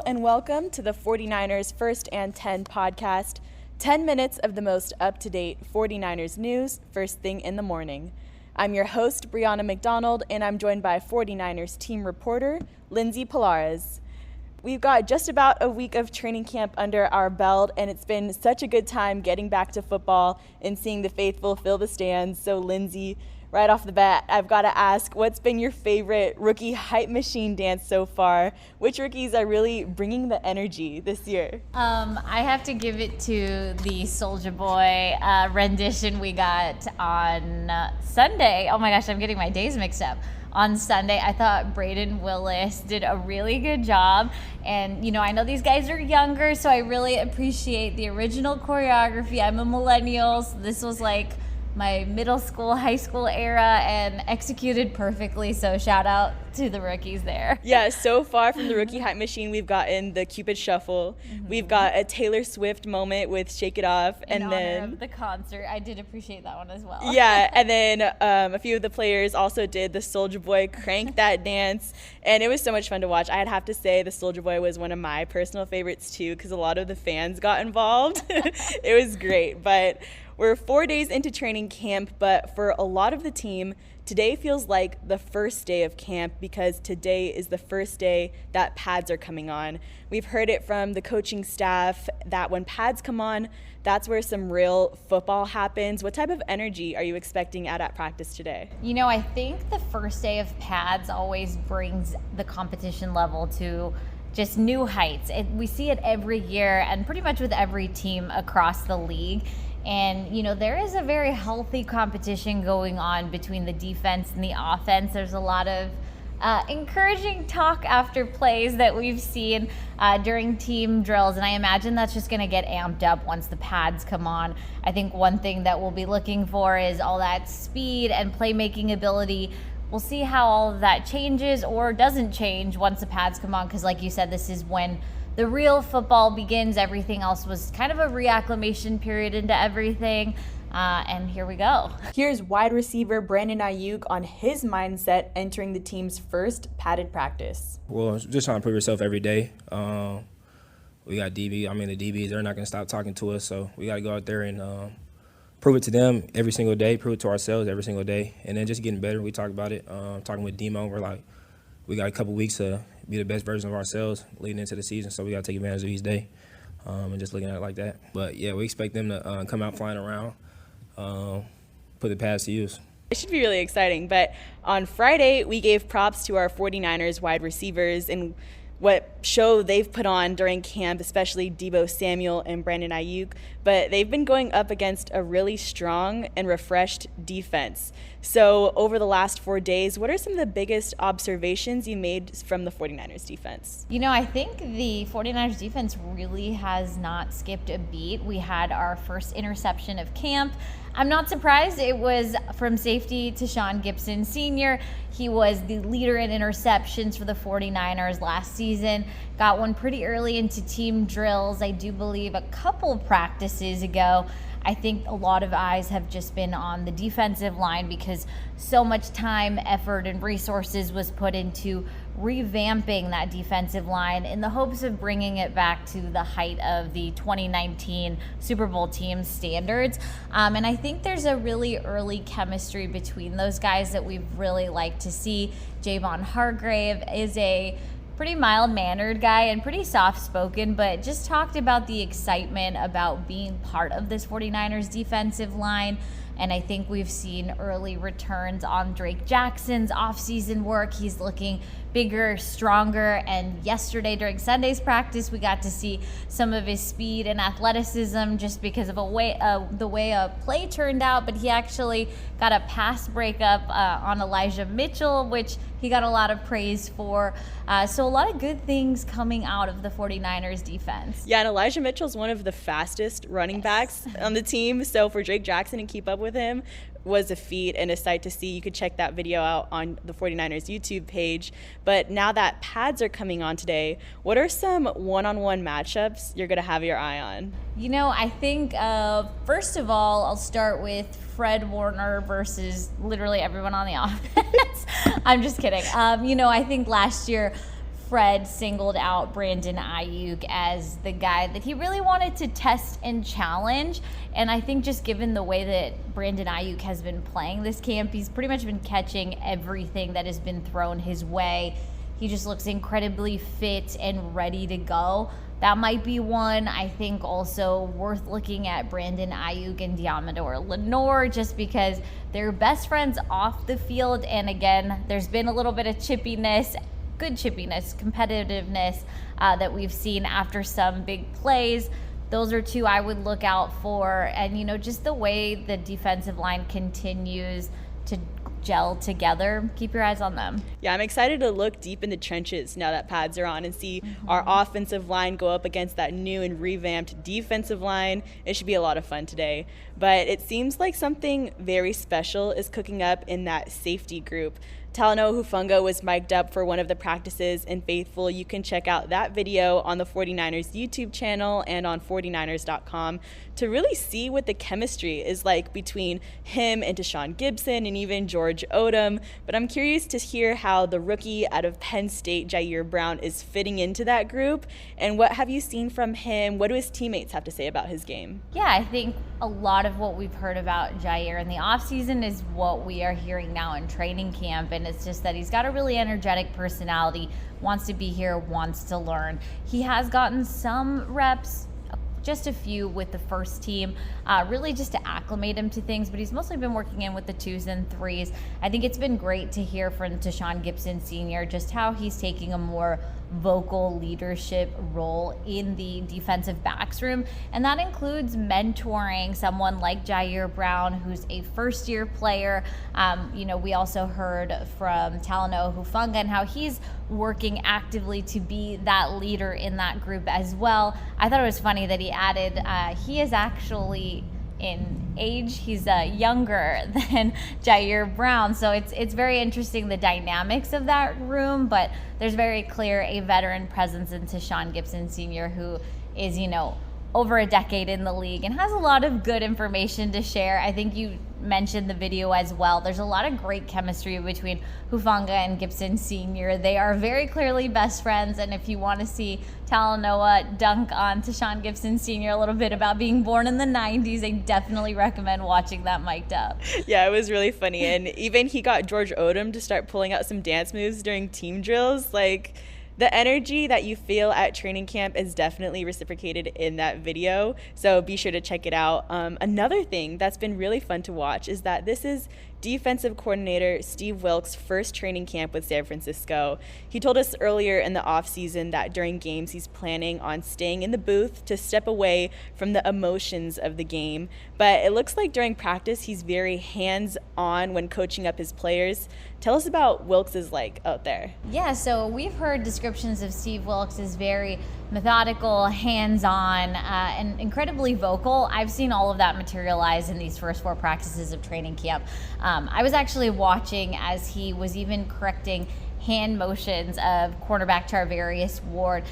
and welcome to the 49ers First and 10 podcast. 10 minutes of the most up-to-date 49ers news, first thing in the morning. I'm your host, Brianna McDonald, and I'm joined by 49ers team reporter, Lindsay Polares. We've got just about a week of training camp under our belt, and it's been such a good time getting back to football and seeing the faithful fill the stands. So, Lindsay, right off the bat, I've got to ask, what's been your favorite rookie hype machine dance so far? Which rookies are really bringing the energy this year? I have to give it to the Soulja Boy rendition we got on Sunday. Oh my gosh, I'm getting my days mixed up. On Sunday, I thought Brandon Willis did a really good job. And, I know these guys are younger, so I really appreciate the original choreography. I'm a millennial, so this was like my middle school, high school era, and executed perfectly. So shout out to the rookies there. Yeah, so far from the rookie hype machine, we've gotten the Cupid Shuffle. Mm-hmm. We've got a Taylor Swift moment with Shake It Off. In honor of the concert. I did appreciate that one as well. Yeah, and then a few of the players also did the Soulja Boy Crank That dance. And it was so much fun to watch. I'd have to say the Soulja Boy was one of my personal favorites too, because a lot of the fans got involved. It was great. But we're 4 days into training camp, but for a lot of the team, today feels like the first day of camp because today is the first day that pads are coming on. We've heard it from the coaching staff that when pads come on, that's where some real football happens. What type of energy are you expecting out at practice today? I think the first day of pads always brings the competition level to just new heights. We see it every year and pretty much with every team across the league. And, there is a very healthy competition going on between the defense and the offense. There's a lot of encouraging talk after plays that we've seen during team drills. And I imagine that's just going to get amped up once the pads come on. I think one thing that we'll be looking for is all that speed and playmaking ability. We'll see how all of that changes or doesn't change once the pads come on. Because like you said, this is when the real football begins. Everything else was kind of a reacclimation period into everything. And here we go. Here's wide receiver Brandon Aiyuk on his mindset entering the team's first padded practice. Well, just trying to prove yourself every day. We got the DBs, they're not going to stop talking to us. So we got to go out there and prove it to them every single day, prove it to ourselves every single day. And then just getting better. We talk about it. Talking with Demo, we got a couple weeks to be the best version of ourselves leading into the season, so we got to take advantage of each day and just looking at it like that. But, yeah, we expect them to come out flying around, put the pads to use. It should be really exciting. But on Friday, we gave props to our 49ers wide receivers and what show they've put on during camp, especially Deebo Samuel and Brandon Aiyuk. But they've been going up against a really strong and refreshed defense. So over the last 4 days, what are some of the biggest observations you made from the 49ers defense? I think the 49ers defense really has not skipped a beat. We had our first interception of camp. I'm not surprised. It was from safety to Sean Gibson Sr. He was the leader in interceptions for the 49ers last season. Got one pretty early into team drills, I do believe a couple practices ago. I think a lot of eyes have just been on the defensive line because so much time, effort, and resources was put into revamping that defensive line in the hopes of bringing it back to the height of the 2019 Super Bowl team standards. And I think there's a really early chemistry between those guys that we've really liked to see. Javon Hargrave is a pretty mild-mannered guy and pretty soft-spoken, but just talked about the excitement about being part of this 49ers defensive line. And I think we've seen early returns on Drake Jackson's offseason work. He's looking bigger, stronger, and yesterday during Sunday's practice, we got to see some of his speed and athleticism just because of the way a play turned out, but he actually got a pass breakup on Elijah Mitchell, which he got a lot of praise for. So a lot of good things coming out of the 49ers defense. Yeah, and Elijah Mitchell's one of the fastest running backs on the team, so for Drake Jackson to keep up with him was a feat and a sight to see. You could check that video out on the 49ers YouTube page. But now that pads are coming on today, what are some one-on-one matchups you're going to have your eye on? I think, first of all, I'll start with Fred Warner versus literally everyone on the offense. I'm just kidding. I think last year Fred singled out Brandon Aiyuk as the guy that he really wanted to test and challenge. And I think just given the way that Brandon Aiyuk has been playing this camp, he's pretty much been catching everything that has been thrown his way. He just looks incredibly fit and ready to go. That might be one. I think also worth looking at Brandon Aiyuk and Diamador Lenore, just because they're best friends off the field. And again, there's been a little bit of chippiness, good chippiness, competitiveness that we've seen after some big plays. Those are two I would look out for. And, you know, just the way the defensive line continues to gel together, keep your eyes on them. Yeah, I'm excited to look deep in the trenches now that pads are on and see our offensive line go up against that new and revamped defensive line. It should be a lot of fun today. But it seems like something very special is cooking up in that safety group. Talanoa Hufanga was mic'd up for one of the practices, and Faithful, you can check out that video on the 49ers YouTube channel and on 49ers.com to really see what the chemistry is like between him and Tashaun Gipson and even George Odom. But I'm curious to hear how the rookie out of Penn State, Ji'Ayir Brown, is fitting into that group, and what have you seen from him? What do his teammates have to say about his game? Yeah, I think a lot of what we've heard about Ji'Ayir in the offseason is what we are hearing now in training camp, and it's just that he's got a really energetic personality, wants to be here, wants to learn. He has gotten some reps, just a few with the first team, really just to acclimate him to things, but he's mostly been working in with the 2s and 3s. I think it's been great to hear from Tashaun Gipson Sr. just how he's taking a more vocal leadership role in the defensive backs room, and that includes mentoring someone like Ji'Ayir Brown, who's a first-year player. We also heard from Talanoa Hufanga and how he's working actively to be that leader in that group as well. I thought it was funny that he added he is actually in age, he's younger than Ji'Ayir Brown, so it's very interesting, the dynamics of that room, but there's very clear a veteran presence in Tashaun Gipson Sr., who is, over a decade in the league and has a lot of good information to share. I think you mentioned the video as well. There's a lot of great chemistry between Hufanga and Gipson Sr. They are very clearly best friends, and if you want to see Talanoa dunk on Tashaun Gipson Sr. a little bit about being born in the 90s, I definitely recommend watching that mic'd up. Yeah, it was really funny, and even he got George Odom to start pulling out some dance moves during team drills. Like, the energy that you feel at training camp is definitely reciprocated in that video, so be sure to check it out. Another thing that's been really fun to watch is that this is defensive coordinator Steve Wilks' first training camp with San Francisco. He told us earlier in the offseason that during games he's planning on staying in the booth to step away from the emotions of the game. But it looks like during practice he's very hands-on when coaching up his players. Tell us about Wilks' like out there. Yeah, so we've heard descriptions of Steve Wilks as very methodical, hands-on, and incredibly vocal. I've seen all of that materialize in these first 4 practices of training camp. I was actually watching as he was even correcting hand motions of cornerback Charvarius Ward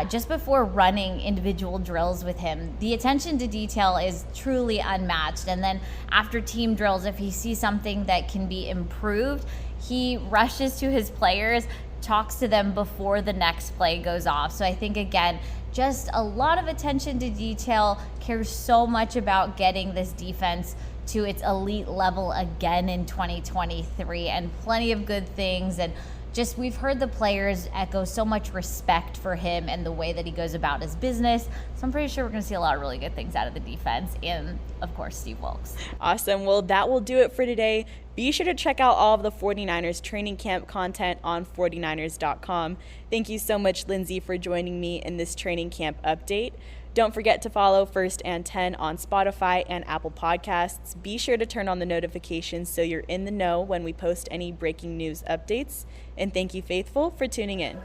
just before running individual drills with him. The attention to detail is truly unmatched. And then after team drills, if he sees something that can be improved, he rushes to his players, talks to them before the next play goes off. So I think, again, just a lot of attention to detail, cares so much about getting this defense to its elite level again in 2023, and plenty of good things. And just, we've heard the players echo so much respect for him and the way that he goes about his business. So I'm pretty sure we're going to see a lot of really good things out of the defense and, of course, Steve Wilks. Awesome. Well, that will do it for today. Be sure to check out all of the 49ers training camp content on 49ers.com. Thank you so much, Lindsay, for joining me in this training camp update. Don't forget to follow First and 10 on Spotify and Apple Podcasts. Be sure to turn on the notifications so you're in the know when we post any breaking news updates. And thank you, Faithful, for tuning in.